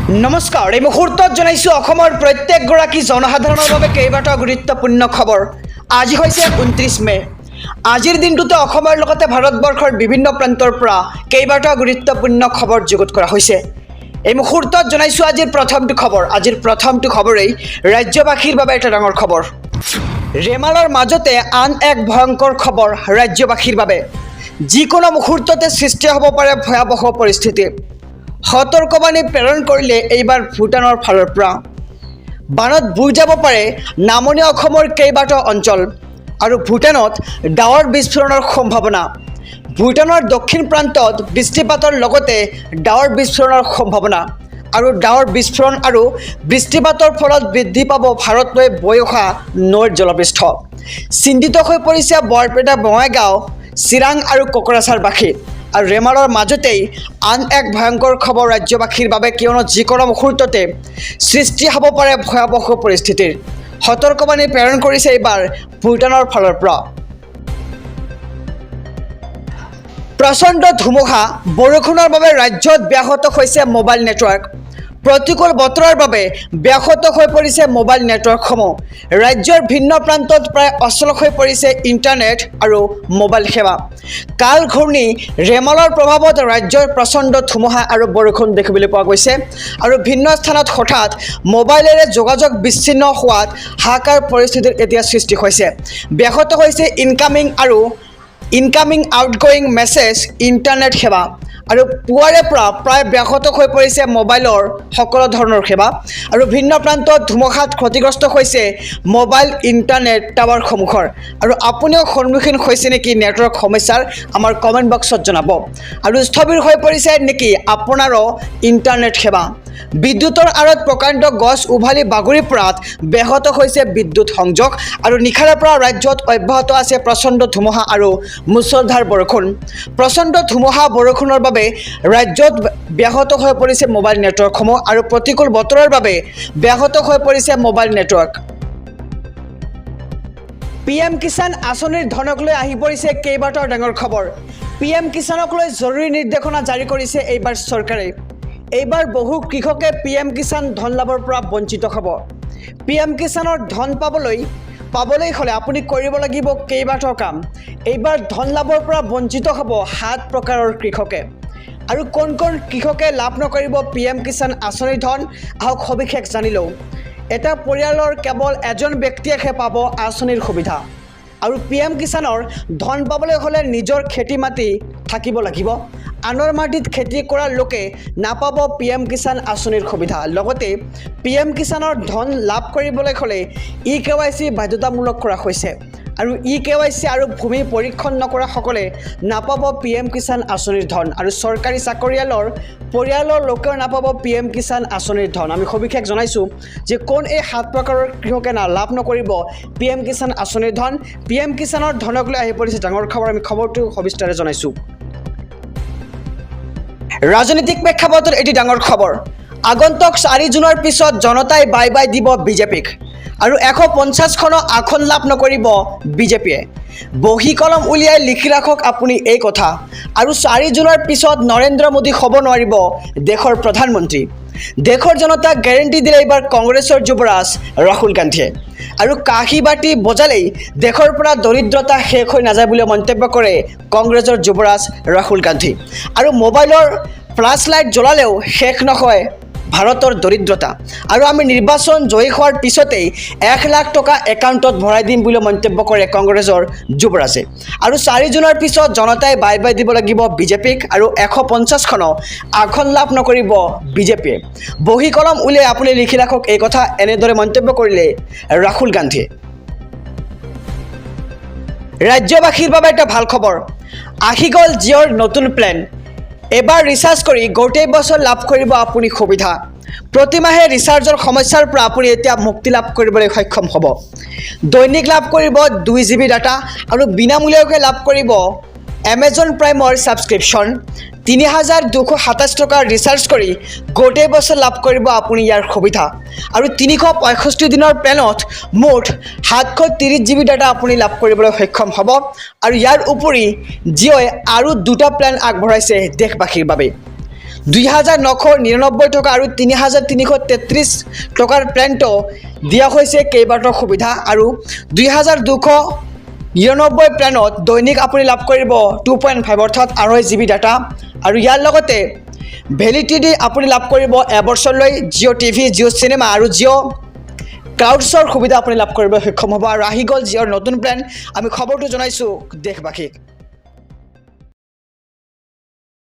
নমস্কাৰ এই মুহূৰ্তত জনাইছো অসমৰ প্ৰত্যেকগৰাকী জনসাধাৰণৰ বাবে কেইবাটাও গুৰুত্বপূৰ্ণ খবৰ। আজি হৈছে 29 মে। আজিৰ দিনটোতে অসমৰ লগতে ভাৰতবৰ্ষৰ বিভিন্ন প্ৰান্তৰ পৰা কেইবাটাও গুৰুত্বপূৰ্ণ খবৰ যুগুত কৰা হৈছে। এই মুহূৰ্তত জনাইছো আজিৰ প্ৰথমটো খবৰ। আজিৰ প্ৰথমটো খবৰেই ৰাজ্যবাসীৰ বাবে এটা ডাঙৰ খবৰ। ৰেমালৰ মাজতে আন এক ভয়ংকৰ খবৰ ৰাজ্যবাসীৰ বাবে। যিকোনো মুহূৰ্ততে সৃষ্টি হ'ব পাৰে ভয়াৱহ পৰিস্থিতি। সতৰ্কবাণী প্ৰেৰণ কৰিলে এইবাৰ ভূটানৰ ফালৰ পৰা বানত বুৰ যাব পাৰে নামনি অসমৰ কেইবাটাও অঞ্চল আৰু ভূটানত ডাৱৰ বিস্ফোৰণৰ সম্ভাৱনা। ভূটানৰ দক্ষিণ প্ৰান্তত বৃষ্টিপাতৰ লগতে ডাৱৰ বিস্ফোৰণৰ সম্ভাৱনা আৰু ডাৱৰ বিস্ফোৰণ আৰু বৃষ্টিপাতৰ ফলত বৃদ্ধি পাব ভাৰতলৈ বৈ অহা নৈৰ জলপৃষ্ঠ। চিন্তিত হৈ পৰিছে বৰপেটা, বঙাইগাঁও, চিৰাং আৰু কোকৰাঝাৰবাসী। আৰু ৰেমালৰ মাজতেই আন এক ভয়ংকৰ খবৰ ৰাজ্যবাসীৰ বাবে, কিয়নো যিকোনো মুহূৰ্ততে সৃষ্টি হ'ব পাৰে ভয়াৱহ পৰিস্থিতিৰ। সতৰ্কবাণী প্ৰেৰণ কৰিছে এইবাৰ ভূটানৰ ফালৰ পৰা। প্ৰচণ্ড ধুমুহা বৰষুণৰ বাবে ৰাজ্যত ব্যাহত হৈছে মোবাইল নেটৱৰ্ক। প্ৰতিকূল বতৰৰ বাবে ব্যাহত হৈ পৰিছে মোবাইল নেটৱৰ্কসমূহ। ৰাজ্যৰ ভিন্ন প্ৰান্তত প্ৰায় অচল হৈ পৰিছে ইণ্টাৰনেট আৰু মোবাইল সেৱা। কাল ঘূৰ্ণি ৰেমালৰ প্ৰভাৱত ৰাজ্যৰ প্ৰচণ্ড ধুমুহা আৰু বৰষুণ দেখিবলৈ পোৱা গৈছে আৰু ভিন্ন স্থানত হঠাৎ মোবাইলেৰে যোগাযোগ বিচ্ছিন্ন হোৱাত হাহাকাৰ পৰিস্থিতিৰ এতিয়া সৃষ্টি হৈছে। ব্যাহত হৈছে ইনকামিং আউটগয়িং মেছেজ ইণ্টাৰনেট সেৱা আৰু পুৱাৰে পৰা প্ৰায় ব্যাহত হৈ পৰিছে মোবাইলৰ সকলো ধৰণৰ সেৱা আৰু ভিন্ন প্ৰান্তত ধুমুহাত ক্ষতিগ্ৰস্ত হৈছে মোবাইল ইণ্টাৰনেট টাৱাৰসমূহৰ। আৰু আপুনিও সন্মুখীন হৈছে নেকি নেটৱৰ্ক সমস্যাৰ? আমাৰ কমেণ্ট বক্সত জনাব। আৰু স্থবিৰ হৈ পৰিছে নেকি আপোনাৰো ইণ্টাৰনেট সেৱা? বিদ্যুতৰ আঁৰত প্ৰকাণ্ড গছ উভালি বাগৰি পৰাত ব্যাহত হৈছে বিদ্যুৎ সংযোগ আৰু নিশাৰে পৰা ৰাজ্যত অব্যাহত আছে প্ৰচণ্ড ধুমুহা আৰু মুছলধাৰ বৰষুণ। প্ৰচণ্ড ধুমুহা বৰষুণৰ বাবে ৰাজ্যত ব্যাহত হৈ পৰিছে মোবাইল নেটৱৰ্কসমূহ আৰু প্ৰতিকূল বতৰৰ বাবে ব্যাহত হৈ পৰিছে মোবাইল নেটৱৰ্ক। PM কিষাণ আঁচনিৰ ধনক লৈ আহি পৰিছে কেইবাটাও ডাঙৰ খবৰ। PM কিষাণক লৈ জৰুৰী নিৰ্দেশনা জাৰি কৰিছে এইবাৰ চৰকাৰে। এইবাৰ বহু কৃষকে PM কিষাণ ধন লাভৰ পৰা বঞ্চিত হ'ব। PM কিষাণৰ ধন পাবলৈ হ'লে আপুনি কৰিব লাগিব কেইবাটাও কাম। এইবাৰ ধন লাভৰ পৰা বঞ্চিত হ'ব 7 প্ৰকাৰৰ কৃষকে। আৰু কোন কৃষকে লাভ নকৰিব PM কিষাণ আঁচনিৰ ধন, আহক সবিশেষ জানি লওঁ। এটা পৰিয়ালৰ কেৱল এজন ব্যক্তিয়েহে পাব আঁচনিৰ সুবিধা। আৰু PM কিষাণৰ ধন পাবলৈ হ'লে নিজৰ খেতি মাটি থাকিব লাগিব। আনৰ মাটিত খেতি কৰা লোকে নাপাব PM কিষাণ আঁচনিৰ সুবিধা। লগতে PM কিষাণৰ ধন লাভ কৰিবলৈ হ'লে eKYC বাধ্যতামূলক কৰা হৈছে আৰু eKYC আৰু ভূমি পৰীক্ষণ নকৰাসকলে নাপাব PM কিষাণ আঁচনিৰ ধন। আৰু চৰকাৰী চাকৰিয়ালৰ পৰিয়ালৰ লোকেও নাপাব PM কিষাণ আঁচনিৰ ধন। আমি সবিশেষ জনাইছোঁ যে কোন এই 7 প্ৰকাৰৰ কৃষকে লাভ নকৰিব PM কিষাণ আঁচনিৰ ধন। PM কিষাণৰ ধনক লৈ আহি পৰিছে ডাঙৰ খবৰ। আমি খবৰটো সবিস্তাৰে জনাইছোঁ। ৰাজনৈতিক প্ৰেক্ষাপটত এটি ডাঙৰ খবৰ। আগন্তুক 4 জুনৰ পিছত জনতাই বাই বাই দিব বিজেপিক আৰু 150খন আসন লাভ নকৰিব বিজেপিয়ে। বহী কলম উলিয়াই লিখি ৰাখক আপুনি এই কথা। আৰু 4 জুনৰ পিছত নৰেন্দ্ৰ মোদী হ'ব নোৱাৰিব দেশৰ প্ৰধানমন্ত্ৰী। দেশৰ জনতাক গেৰেণ্টি দিলে এইবাৰ কংগ্ৰেছৰ যুৱৰাজ ৰাহুল গান্ধীয়ে। আৰু কাঁহী বাতি বজালেই দেশৰ পৰা দৰিদ্ৰতা শেষ হৈ নাযায় বুলি মন্তব্য কৰে কংগ্ৰেছৰ যুৱৰাজ ৰাহুল গান্ধী। আৰু মোবাইলৰ ফ্লাছ লাইট জ্বলালেও শেষ নহয় ভাৰতৰ দৰিদ্ৰতা। আৰু আমি নিৰ্বাচন জয়ী হোৱাৰ পিছতেই 1 লাখ টকা একাউণ্টত ভৰাই দিম বুলি মন্তব্য কৰে কংগ্ৰেছৰ যুৱৰাজে। আৰু 4 জুনৰ পিছত জনতাই বাই বাই দিব লাগিব বিজেপিক আৰু 150খন আসন লাভ নকৰিব বিজেপিয়ে। বহী কলম উলিয়াই আপুনি লিখি ৰাখক এই কথা, এনেদৰে মন্তব্য কৰিলে ৰাহুল গান্ধীয়ে। ৰাজ্যবাসীৰ বাবে এটা ভাল খবৰ। আহি গ'ল জিঅ'ৰ নতুন প্লেন। এবাৰ ৰিচাৰ্জ কৰি গোটেই বছৰ লাভ কৰিব আপুনি সুবিধা। প্ৰতিমাহে ৰিচাৰ্জৰ সমস্যাৰ পৰা আপুনি এতিয়া মুক্তি লাভ কৰিবলৈ সক্ষম হ'ব। দৈনিক লাভ কৰিব 2 GB ডাটা আৰু বিনামূলীয়াকৈ লাভ কৰিব এমেজন প্ৰাইমৰ ছাবস্ক্ৰিপশ্যন। 3227 টকাৰ ৰিচাৰ্জ কৰি গোটেই বছৰ লাভ কৰিব আপুনি ইয়াৰ সুবিধা। আৰু 365 দিনৰ প্লেনত মুঠ 730 GB ডাটা আপুনি লাভ কৰিবলৈ সক্ষম হ'ব। আৰু ইয়াৰ উপৰি জিঅ'ই আৰু 2টা প্লেন আগবঢ়াইছে দেশবাসীৰ বাবে। 2,999 টকা আৰু 3,333 টকাৰ প্লেনটো দিয়া হৈছে কেইবাটাও সুবিধা আৰু 2,299 প্লেনত দৈনিক আপুনি লাভ কৰিব 2.5 অৰ্থাৎ 2.5 GB ডাটা আৰু ইয়াৰ লগতে ভেলিডিটি আপুনি লাভ কৰিব এবছৰলৈ জিঅ' টিভি জিঅ' চিনেমা আৰু জিঅ' ক্লাউডছৰ সুবিধা আপুনি লাভ কৰিব সক্ষম হ'ব আৰু আহি গ'ল জিঅ'ৰ নতুন প্লেন আমি খবৰটো জনাইছোঁ দেশবাসীক